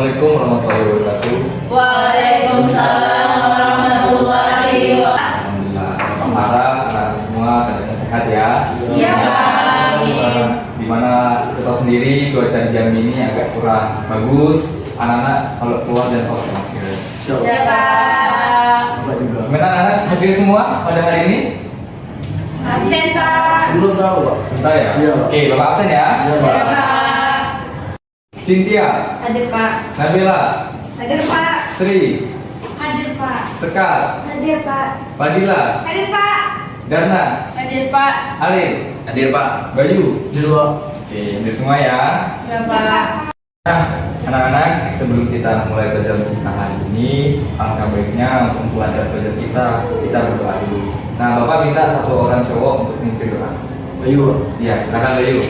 Assalamualaikum warahmatullahi wabarakatuh. Waalaikumsalam warahmatullahi wabarakatuh. Alhamdulillah, Bapak Mara, anak semua keadaannya sehat ya. Iya, Pak. Dimana kita tahu sendiri cuaca di Jambi ini agak kurang bagus. Anak-anak kalau keluar dan pakai masker. Iya, Pak. Gimana anak hadir semua pada hari ini? Absen, Pak. Belum tahu, Pak. Bentar ya. Iya, Pak. Oke, Bapak absen ya. Iya, Iya, Pak. Pak. Cynthia, Hadir, Pak. Nabila, Hadir, Pak. Sri, Hadir, Pak. Sekar, Hadir, Pak. Fadila, Hadir, Pak. Darna, Hadir, Pak. Alif, Hadir Pak. Bayu. Di luar. Oke, hadir semua ya. Iya, Pak. Nah, anak-anak, sebelum kita mulai belajar kita hari ini, alangkah baiknya untuk belajar kita berdoa dulu. Nah, Bapak minta satu orang cowok untuk memimpin doa. Bayu, Pak. Ya, silakan Bayu.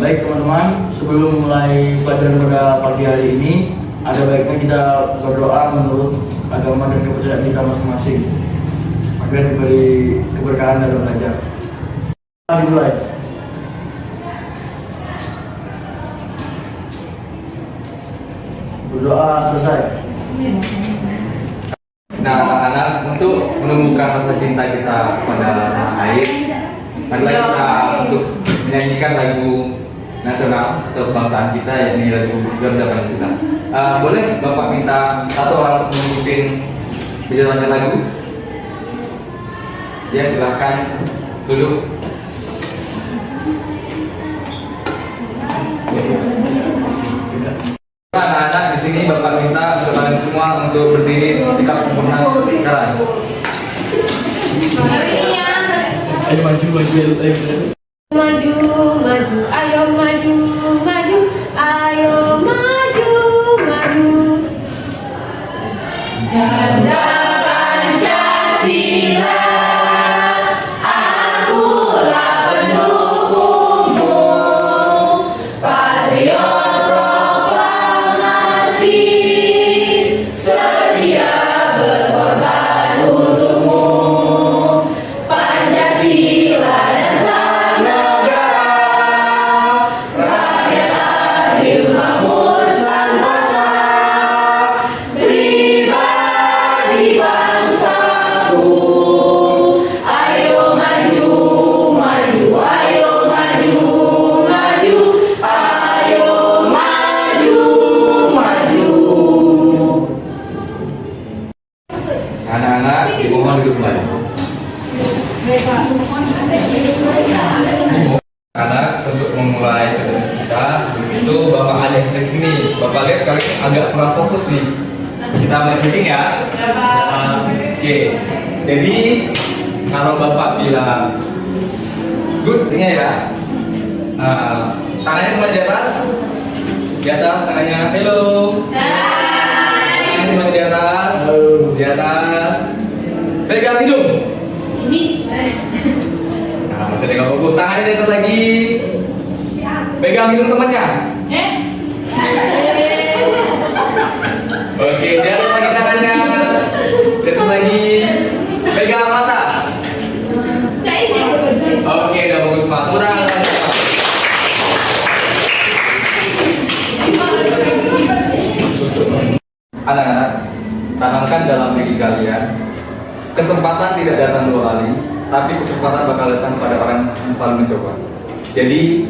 Baik teman-teman, sebelum mulai pelajaran pada pagi hari ini, ada baiknya kita berdoa menurut agama dan kepercayaan kita masing-masing agar diberi keberkahan dalam belajar. Dimulai. Berdoa selesai. Nah, anak-anak, untuk menumbuhkan rasa cinta kita kepada tanah air, marilah kita untuk menyanyikan lagu nasional atau kebangsaan kita, yakni lagu Garuda Pancasila. Boleh Bapak minta satu orang untuk memimpin berjalannya lagu? Ya, silahkan duduk. Anak-anak, di sini Bapak minta untuk kalian semua untuk berdiri sikap sempurna sekarang. Ayo maju. Maju, maju, ayo maju, maju, ayo maju, maju. Garuda Pancasila, akulah pendukungmu, patriot proklamasi, sedia berkorban untukmu, Pancasila dan sang negara, rakyat adil makmur sentosa, pribadi bangsaku. Ayo maju, maju, ayo maju, maju, ayo maju, maju. Anak-anak, dimohon duduk kembali. Anak, untuk memulai kegiatan kita, sebelum itu Bapak ada yang ini. Bapak lihat kali ini agak kurang fokus nih. Kita mulai setting ya. Oke. Jadi kalau Bapak bilang good, dengar ya. Tangannya semua di atas. Di atas tangannya. Hello. Tangannya semua di atas. Di atas. Pegang hidung. Nah, masih ada yang fokus. Tangannya di atas lagi. Pegang hidung temannya. Oke, di atas lagi tangannya. Di atas lagi. Pegang mata. Oke, udah bagus Pak. Tepuk tangan lagi, Pak. Anak-anak, tanamkan dalam diri kalian, kesempatan tidak datang dua kali, tapi kesempatan bakal datang pada orang yang selalu mencoba. Jadi,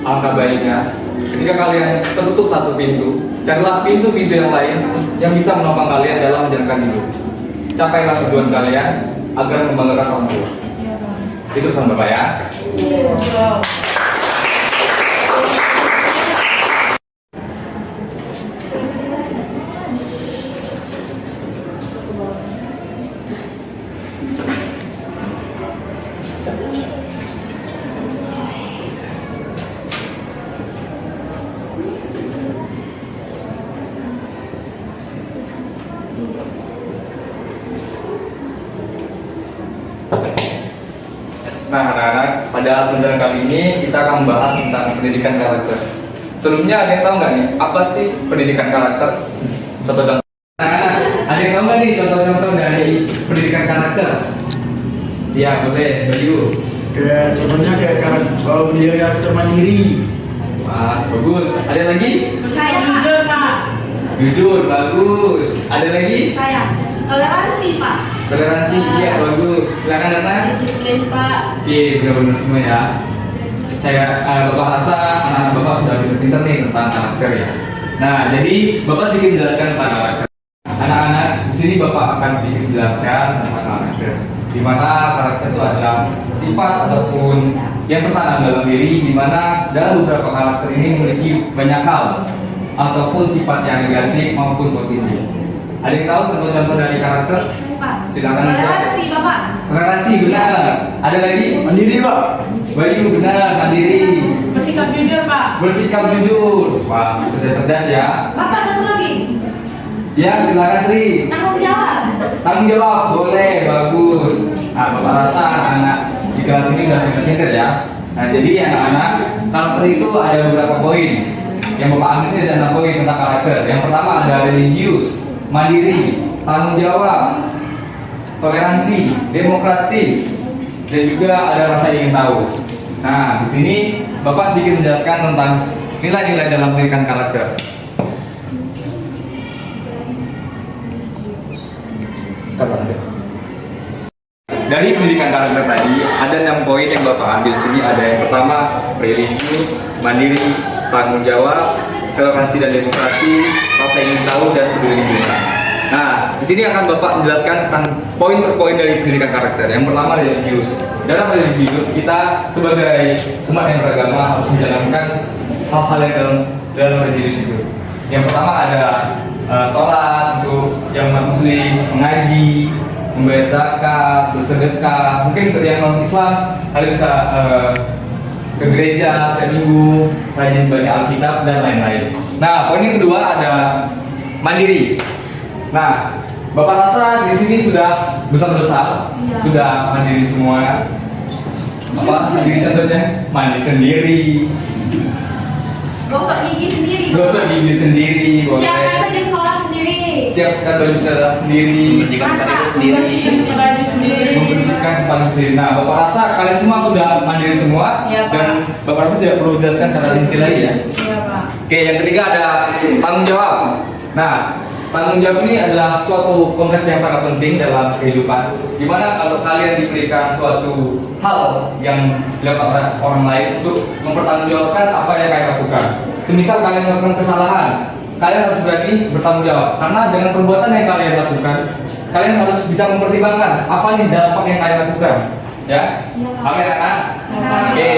alangkah baiknya ketika kalian tertutup satu pintu, carilah pintu-pintu yang lain yang bisa menopang kalian dalam menjalankan hidup. Capailah tujuan kalian agar membanggakan orang tua. Itu pesan Bapak ya. Nah, anak-anak, pada pembelajaran kali ini kita akan membahas tentang pendidikan karakter. Sebelumnya ada yang tahu nggak nih apa sih pendidikan karakter? Contoh-contoh. Anak-anak, ada yang tahu nggak nih contoh-contoh dari pendidikan karakter? Iya, boleh. Bayu. Kayak contohnya kayak kalau dia karakter mandiri, Bagus. Ada lagi? Saya jujur, Pak. Jujur, bagus. Ada lagi? Saya toleransi, Pak. Toleransi, iya bagus. Silakan datang. Disiplin, Pak. Oke, sudah benar semua ya. Bapak rasa anak-anak Bapak sudah pintar nih tentang karakter ya. Nah, jadi Bapak sedikit menjelaskan tentang karakter. Anak-anak, di sini Bapak akan sedikit menjelaskan tentang karakter. Di mana karakter itu adalah sifat ataupun yang tertanam dalam diri, di mana dalam beberapa karakter ini memiliki banyak hal ataupun sifat yang negatif maupun positif. Ada yang tahu contoh-contoh dari karakter? Pak. Silakan. Toleransi, Bapak. Toleransi benar. Ada lagi? Mandiri, Pak. Bayu benar, mandiri. Bersikap jujur, Pak. Bersikap jujur. Wah, sudah cerdas ya. Bapak, satu lagi. Ya, silakan Sri. Tanggung jawab. Tanggung jawab, boleh, bagus. Nah, Bapak rasa anak-anak di kelas ini udah pintar ya. Nah, jadi anak-anak, karakter itu ada beberapa poin. Yang Bapak ambil sini ada 6 poin tentang karakter. Yang pertama ada religius, mandiri, tanggung jawab, toleransi, demokratis, dan juga ada rasa ingin tahu. Nah, di sini Bapak sedikit menjelaskan tentang nilai-nilai dalam pendidikan karakter. Dari pendidikan karakter tadi, ada 6 poin yang Bapak ambil di sini. Ada yang pertama, religius, mandiri, tanggung jawab, toleransi dan demokrasi, rasa ingin tahu, dan peduli lingkungan. Nah, di sini akan Bapak menjelaskan tentang poin per poin dari pendidikan karakter. Yang pertama, religius. Dalam religius, kita sebagai umat yang beragama harus menjalankan hal-hal yang dalam religius itu. Yang pertama ada sholat untuk yang umat muslim, mengaji, membayar zakat, bersedekah. Mungkin untuk yang non Islam, kalian bisa ke gereja tiap minggu, rajin baca Alkitab dan lain-lain. Nah, poin yang kedua ada mandiri. Nah, Bapak rasa di sini sudah besar-besar, Iya. sudah mandiri semua. Bapak sendiri contohnya mandi sendiri, Gosok gigi sendiri. gosok gigi sendiri, Siapkan boleh. baju sekolah sendiri. Siapkan baju sekolah sendiri, Masak, membersihkan baju sendiri. membersihkan kepala sendiri. Nah, Bapak rasa kalian semua sudah mandiri semua, Iya, Pak. dan Bapak rasa tidak perlu jelaskan secara rinci lagi ya. Iya, Pak. Oke, yang ketiga ada tanggung jawab. Nah, tanggung jawab ini adalah suatu kompleks yang sangat penting dalam kehidupan. Dimana kalau kalian diberikan suatu hal yang dilakukan oleh orang lain untuk mempertanggungjawabkan apa yang kalian lakukan. Semisal kalian melakukan kesalahan, kalian harus berani bertanggung jawab. Karena dengan perbuatan yang kalian lakukan, kalian harus bisa mempertimbangkan apa nih dampak yang kalian lakukan. Ya, amin anak. Oke.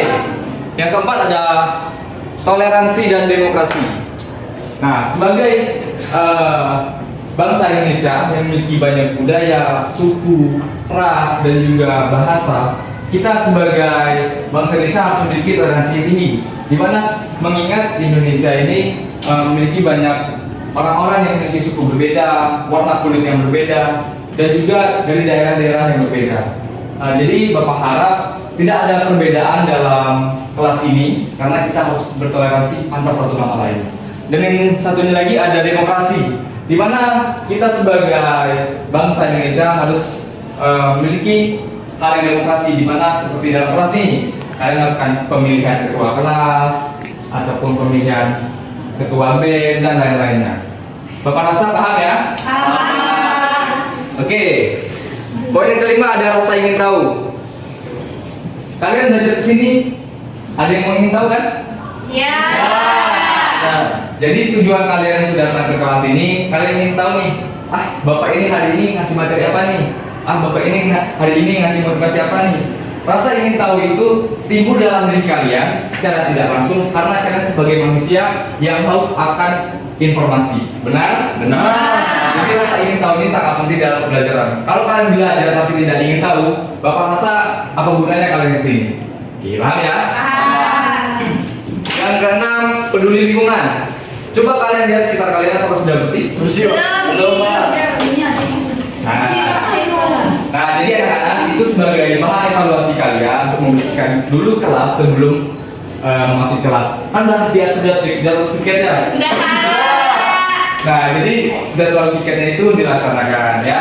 Yang keempat ada toleransi dan demokrasi. Nah, sebagai bangsa Indonesia yang memiliki banyak budaya, suku, ras, dan juga bahasa, kita sebagai bangsa Indonesia harus memiliki toleransi yang tinggi. Di mana mengingat Indonesia ini memiliki banyak orang-orang yang memiliki suku berbeda, warna kulit yang berbeda, dan juga dari daerah-daerah yang berbeda. Jadi Bapak harap tidak ada perbedaan dalam kelas ini karena kita harus bertoleransi antar satu sama lain. Dan yang satunya lagi ada demokrasi, di mana kita sebagai bangsa Indonesia harus memiliki hal yang demokrasi, di mana seperti dalam kelas nih, kalian melakukan pemilihan ketua kelas ataupun pemilihan ketua BEM dan lain-lainnya. Bapak rasa paham ya? Oke. Poin yang kelima ada rasa ingin tahu. Kalian belajar ke sini, ada yang mau ingin tahu kan? Iya. Nah, jadi tujuan kalian untuk datang ke kelas ini, kalian ingin tahu nih, Bapak ini hari ini ngasih materi apa nih? Bapak ini hari ini ngasih motivasi apa nih? Rasa ingin tahu itu timbul dalam diri kalian secara tidak langsung karena kalian sebagai manusia yang haus akan informasi. Benar? Jadi rasa ingin tahu ini sangat penting dalam pembelajaran. Kalau kalian belajar tapi tidak ingin tahu, Bapak rasa apa gunanya kalian di sini? Gila ya? Yang keenam, peduli lingkungan. Coba kalian lihat sekitar kalian apakah sudah bersih? Bersih, Pak. Belum, Pak. Nah, jadi anak-anak itu sebagai bahan evaluasi kalian untuk membersihkan dulu kelas sebelum masuk kelas. Kan udah jadwal pikirnya. Sudah, Pak. Nah, jadi jadwal pikirnya itu dilaksanakan ya.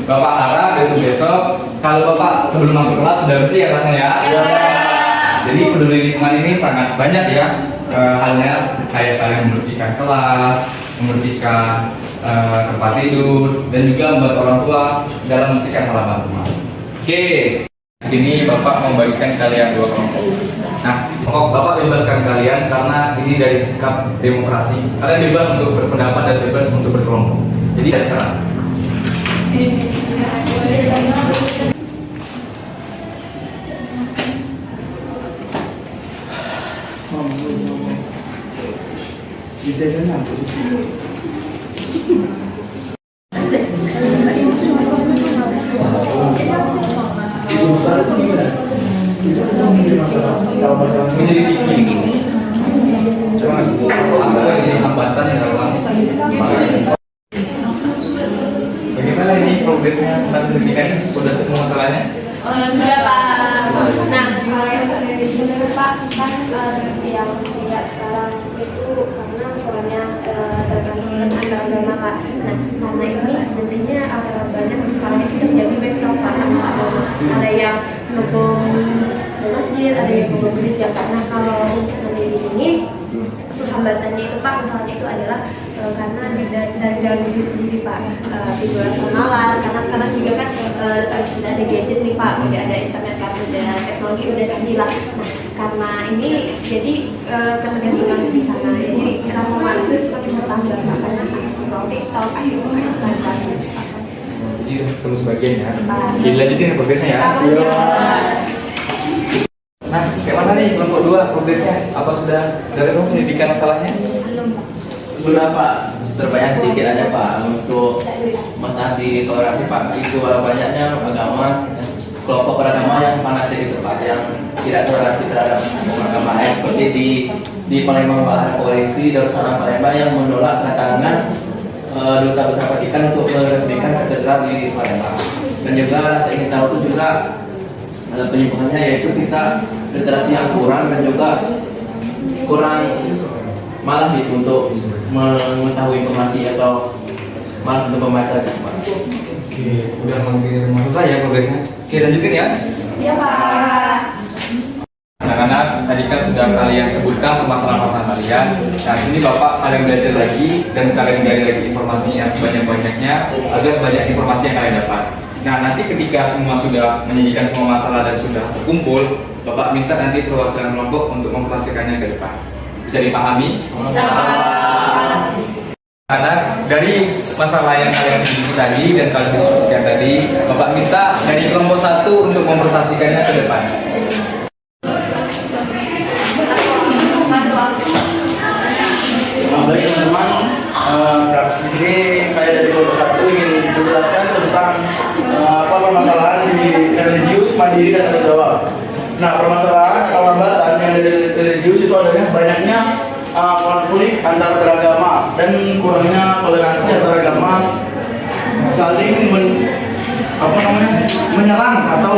Bapak harap besok-besok kalau Bapak sebelum masuk kelas sudah bersih ya kelasnya ya. Ya. Jadi peduli lingkungan ini sangat banyak ya. halnya kayak kalian membersihkan kelas, membersihkan tempat tidur, dan juga membantu orang tua dalam membersihkan halaman rumah. Oke, di sini Bapak membagikan kalian 2 kelompok. Nah, kelompok Bapak bebaskan kalian karena ini dari sikap demokrasi. Kalian bebas untuk berpendapat dan bebas untuk berkelompok. Jadi ada syarat. Menyelidiki apa yang jadi hambatan dalam bagaimana ini progresnya tentang pendidikan? Sudah ketemu masalahnya? Sudah Pak. Nah, yang dari Pak kan yang tidak sekarang itu karena soalnya tergantung antar agama Pak. Nah, karena ini nantinya banyak sekarang itu terjadi bentrok Pak antar agama. Ada yang mendukung masjid, ada yang mendukung gereja. Karena kalau untuk sendiri ini hambatannya itu Pak, misalnya itu adalah karena dari dalam diri sendiri Pak, tidur malas, karena sekarang juga kan sudah ada gadget nih Pak, udah ada internet kan, udah teknologi udah canggih lah. Nah, karena ini jadi ketergantungan di sana, jadi rasa malas itu semakin bertambah Pak, karena scroll TikTok, akhirnya sangat. Jadi terus bagian ya. Jadi lanjutin progresnya ya. Nah, bagaimana nih kelompok 2 progresnya? Apa sudah dari kamu pendidikan masalahnya? Sudah Pak, terbanyak sedikit aja Pak untuk masalah di toleransi Pak. Itu banyaknya agama, kelompok beragama yang fanatik itu Pak, yang tidak toleransi terhadap agama lain, seperti di Palembang Pak, ada polisi Darussalam Palembang yang menolak kedatangan duta besar Vatikan untuk meresmikan katedral di Palembang. Dan juga saya ingin tahu itu juga penyebabnya yaitu kita literasi yang kurang dan juga kurang malah gitu untuk mengetahui informasi atau malah untuk membaca. Oke, udah hampir masuk saya progresnya. Oke, lanjutin ya. Iya Pak. Anak-anak, tadi kan sudah kalian sebutkan permasalahan-permasalahan kalian. Nah, ini Bapak kalian belajar lagi dan kalian gali lagi informasinya sebanyak-banyaknya agar banyak informasi yang kalian dapat. Nah, nanti ketika semua sudah menyajikan semua masalah dan sudah terkumpul, Bapak minta nanti perwakilan kelompok untuk mempresentasikannya ke depan. Bisa dipahami? Bisa Pak. Karena dari masalah yang kalian sebutkan tadi dan kalian diskusikan tadi, Bapak minta dari kelompok 1 untuk mempresentasikannya ke depan. Baik teman-teman, di sini saya dari kelompok 1 ingin menjelaskan tentang apa permasalahan di religius, mandiri, dan tanggung jawab. Nah, permasalahan hambatan yang dari religius itu adanya banyaknya konflik antar beragama dan kurangnya toleransi antar agama, saling menyerang atau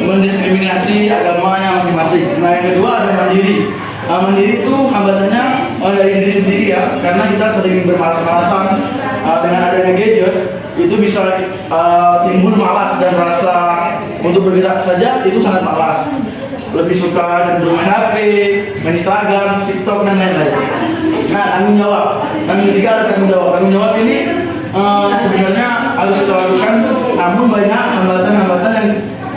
mendiskriminasi agamanya masing-masing. Nah, yang kedua ada mandiri. Mandiri itu hambatannya dari diri sendiri ya, karena kita sering bermalas-malasan dengan adanya gadget itu bisa timbul malas dan rasa untuk bergerak saja itu sangat malas. Lebih suka cenderung main HP, main Instagram, TikTok dan lain-lain. Nah, tanggung jawab. Yang ketiga ada tanggung jawab. Tanggung jawab ini sebenarnya harus kita lakukan, namun banyak hambatan-hambatan yang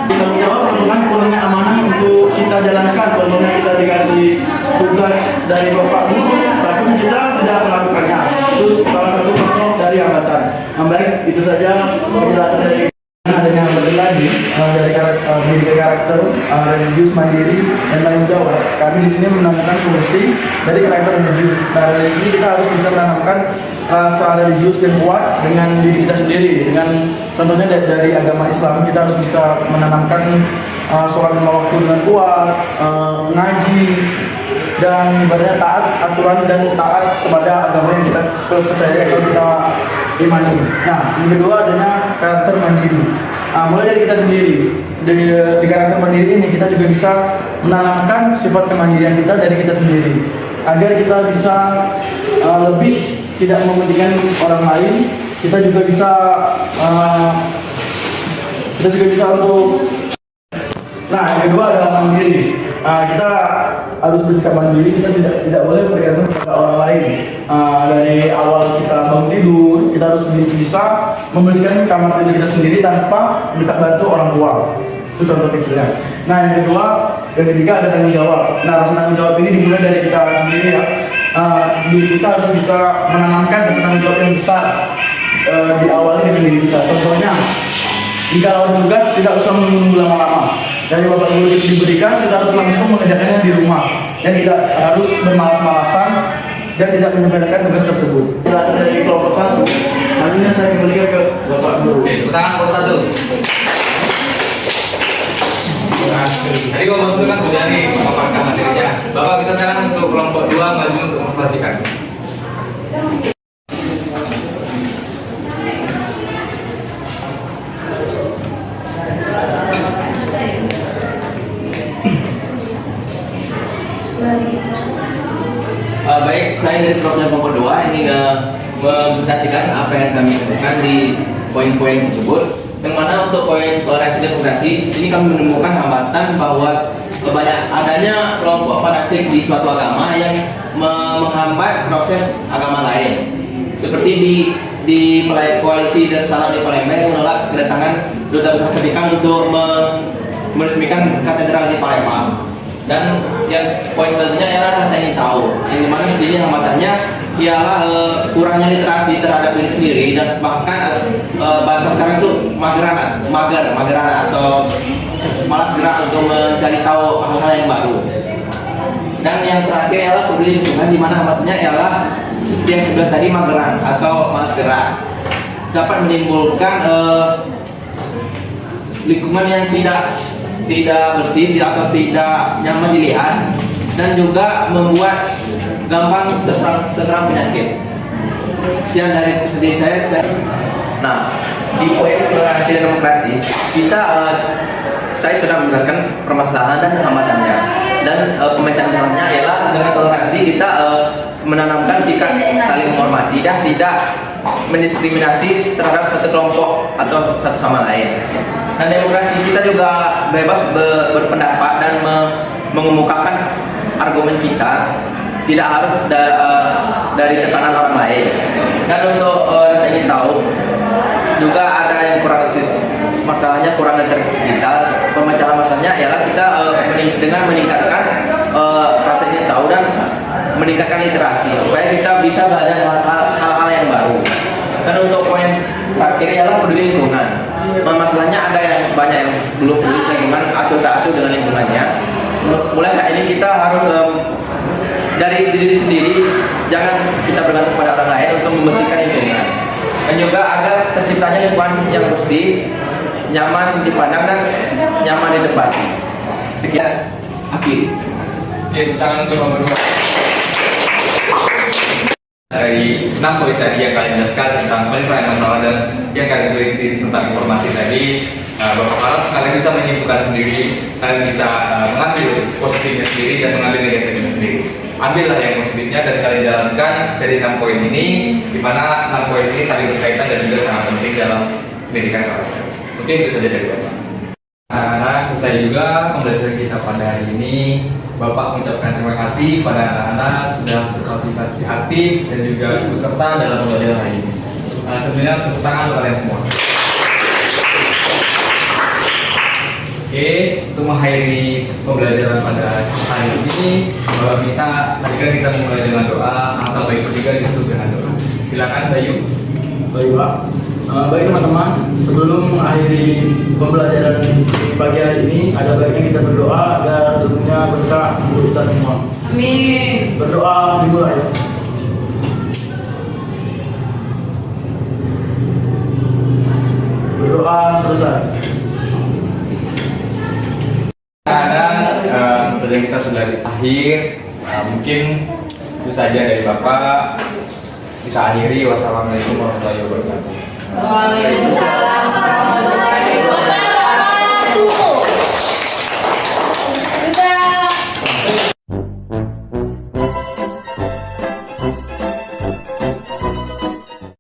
tanggung jawab merupakan kurangnya amanah untuk kita jalankan. Contohnya kita dikasih tugas dari bapak guru, tapi kita tidak melakukannya. Itu salah satu contoh dari hambatan. Nah, baik, itu saja penjelasan dari adanya hambatan lagi dari pendidikan karakter, religius, mandiri, dan tanggung jawab. Kami di sini menanamkan solusi dari karakter religius. Nah, dari sini kita harus bisa menanamkan rasa religius yang kuat dengan diri kita sendiri. Dengan contohnya dari agama Islam, kita harus bisa menanamkan sholat 5 waktu dengan kuat, ngaji, dan ibaratnya taat aturan dan taat kepada agama yang kita percaya atau kita imani. Nah, yang kedua adanya karakter mandiri. Mulai dari kita sendiri. Di karakter mandiri ini kita juga bisa menanamkan sifat kemandirian kita dari kita sendiri, agar kita bisa lebih tidak mementingkan orang lain. Kita juga bisa untuk Nah, yang kedua adalah mandiri. Kita harus bersikap mandiri, kita tidak boleh bergantung pada orang lain. Dari awal kita bangun tidur, kita harus bisa membersihkan kamar tidur kita sendiri tanpa minta bantu orang tua. Itu contoh kecilnya. Nah, yang ketiga ada tanggung jawab. Nah, rasa tanggung jawab ini dimulai dari kita sendiri ya. Diri kita harus bisa menanamkan rasa tanggung jawab yang besar diawali dengan diri kita. Contohnya, jika lawan tugas tidak usah menunggu lama-lama. Dari bapak guru itu diberikan, kita harus langsung mengerjakannya di rumah dan tidak harus bermalas-malasan dan tidak menyepelekan tugas tersebut. Jelasan dari kelompok 1, nantinya saya kembalikan ke bapak guru. Oke, tepuk tangan kelompok 1. Nah, tadi kelompok 1 kan sudah nih memaparkan materinya. Bapak, kita sekarang untuk kelompok 2 maju untuk menjelaskan. Baik, saya dari kelompok 2 ini mempresentasikan apa yang kami lakukan di poin-poin tersebut. Yang mana untuk poin toleransi dan demokrasi, di sini kami menemukan hambatan bahwa banyak adanya kelompok fanatik di suatu agama yang menghambat proses agama lain. Seperti di koalisi dan salam di Palembang menolak kedatangan duta besar Vatikan untuk meresmikan katedral di Palembang. Dan yang poin tentunya ialah rasa ingin tahu. Yang dimana di sini hambatannya ialah kurangnya literasi terhadap diri sendiri dan bahkan bahasa sekarang itu mageran atau malas gerak untuk mencari tahu hal-hal yang baru. Dan yang terakhir ialah peduli lingkungan, di mana hambatannya ialah seperti yang sebelah tadi mageran atau malas gerak dapat menimbulkan lingkungan yang tidak bersih atau tidak nyaman dilihat dan juga membuat gampang terserang penyakit. Sekian dari saya. Nah, di poin toleransi dan demokrasi saya sudah menjelaskan permasalahan dan hambatannya, dan pemecahnya ialah dengan toleransi kita menanamkan sikap saling menghormati dan tidak mendiskriminasi terhadap satu kelompok atau satu sama lain. Dan demokrasi kita juga bebas berpendapat dan mengemukakan argumen kita, tidak harus dari tekanan orang lain. Dan untuk saya ingin tahu juga ada yang masalahnya kurang literasi digital. Pemecahan masalahnya ialah kita dengan meningkatkan rasa ingin tahu dan meningkatkan literasi supaya kita bisa belajar hal-hal yang baru. Dan untuk poin terakhir ialah peduli lingkungan. Masalahnya ada yang banyak yang belum peduli lingkungan, acuh tak acuh dengan lingkungannya. Mulai saat ini kita harus dari diri sendiri, jangan kita bergantung pada orang lain untuk membersihkan lingkungan. Dan juga agar terciptanya lingkungan yang bersih, nyaman dipandang dan nyaman ditempati. Sekian, akhir. Oke, tangan untuk nomor 2. Dari 6 poin tadi yang kalian jelaskan tentang penyelesaian masalah dan yang kalian beri tentang informasi tadi, Bapak harap kalian bisa menyimpulkan sendiri, kalian bisa mengambil positifnya sendiri dan mengambil negatifnya sendiri. Ambillah yang positifnya dan kalian jalankan dari 6 poin ini, di mana 6 poin ini saling berkaitan dan juga sangat penting dalam pendidikan saudara. Mungkin itu saja dari Bapak. Anak-anak, selesai juga pembelajaran kita pada hari ini. Bapak mengucapkan terima kasih pada anak-anak sudah berpartisipasi aktif dan juga ikut serta dalam pembelajaran hari ini. Sebenarnya tepuk tangan untuk kalian semua. Oke, untuk mengakhiri pembelajaran pada hari ini, kita memulai dengan doa. Angka baik bertiga ditutup dengan doa. Silakan Bayu. Baik Pak. Baik teman-teman, sebelum mengakhiri pembelajaran di pagi hari ini, ada baiknya kita berdoa agar tentunya berkah untuk kita semua. Amin. Berdoa dimulai. Berdoa selesai. Pembelajaran kita sudah di akhir. Mungkin itu saja dari Bapak. Kita akhiri. Wassalamualaikum warahmatullahi wabarakatuh. Waalaikumsalam.